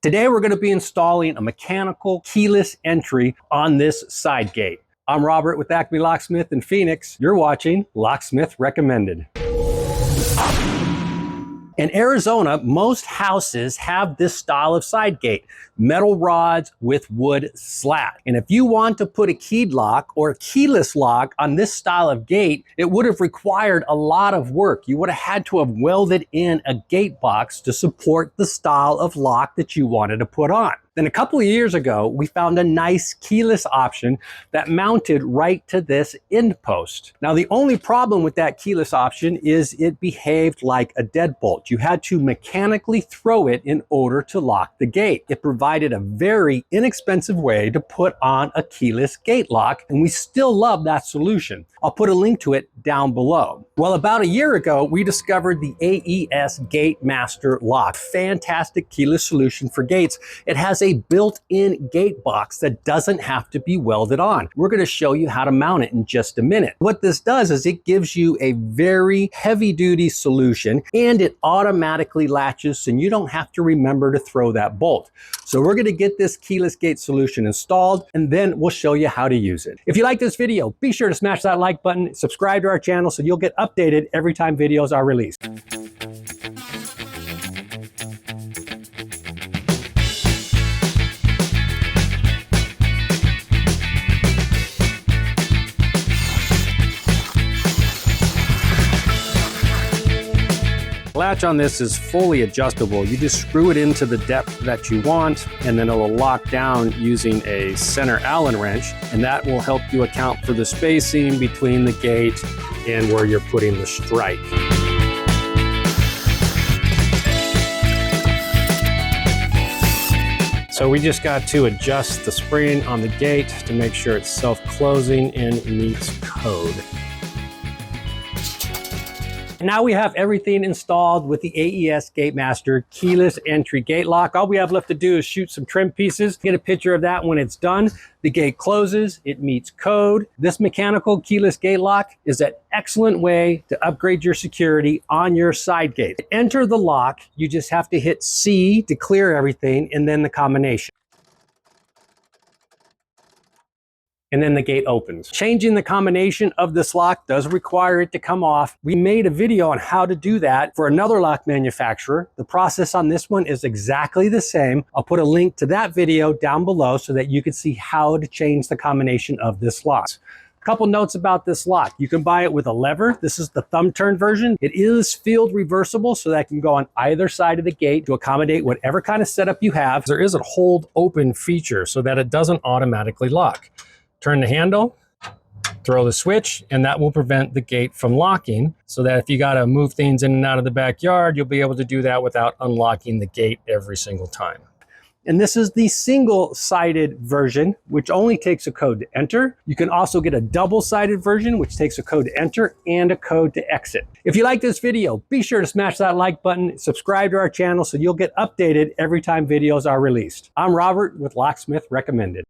Today we're going to be installing a mechanical keyless entry on this side gate. I'm Robert with ACME Locksmith in Phoenix. You're watching Locksmith Recommended. In Arizona, most houses have this style of side gate, metal rods with wood slat. And if you want to put a keyed lock or a keyless lock on this style of gate, it would have required a lot of work. You would have had to have welded in a gate box to support the style of lock that you wanted to put on. Then a couple of years ago, we found a nice keyless option that mounted right to this end post. Now, the only problem with that keyless option is it behaved like a deadbolt. You had to mechanically throw it in order to lock the gate. It provided a very inexpensive way to put on a keyless gate lock, and we still love that solution. I'll put a link to it down below. Well, about a year ago, we discovered the AES Gatemaster lock. Fantastic keyless solution for gates. It has a built-in gate box that doesn't have to be welded on. We're going to show you how to mount it in just a minute. What this does is it gives you a very heavy-duty solution, and it automatically latches, and you don't have to remember to throw that bolt. So we're going to get this keyless gate solution installed, and then we'll show you how to use it. If you like this video, be sure to smash that like button, subscribe to our channel so you'll get updated every time videos are released. Latch on this is fully adjustable. You just screw it into the depth that you want, and then it'll lock down using a center Allen wrench, and that will help you account for the spacing between the gate and where you're putting the strike. So we just got to adjust the spring on the gate to make sure it's self-closing and meets code. Now we have everything installed with the AES Gatemaster keyless entry gate lock. All we have left to do is shoot some trim pieces, get a picture of that when it's done. The gate closes, it meets code. This mechanical keyless gate lock is an excellent way to upgrade your security on your side gate. To enter the lock, you just have to hit C to clear everything, and then the combination. And then the gate opens. Changing the combination of this lock does require it to come off. We made a video on how to do that for another lock manufacturer. The process on this one is exactly the same. I'll put a link to that video down below so that you can see how to change the combination of this lock. A couple notes about this lock. You can buy it with a lever. This is the thumb turn version. It is field reversible, so that can go on either side of the gate to accommodate whatever kind of setup you have. There is a hold open feature so that it doesn't automatically lock. Turn the handle, throw the switch, and that will prevent the gate from locking, so that if you got to move things in and out of the backyard, you'll be able to do that without unlocking the gate every single time. And this is the single-sided version, which only takes a code to enter. You can also get a double-sided version, which takes a code to enter and a code to exit. If you like this video, be sure to smash that like button, subscribe to our channel so you'll get updated every time videos are released. I'm Robert with Locksmith Recommended.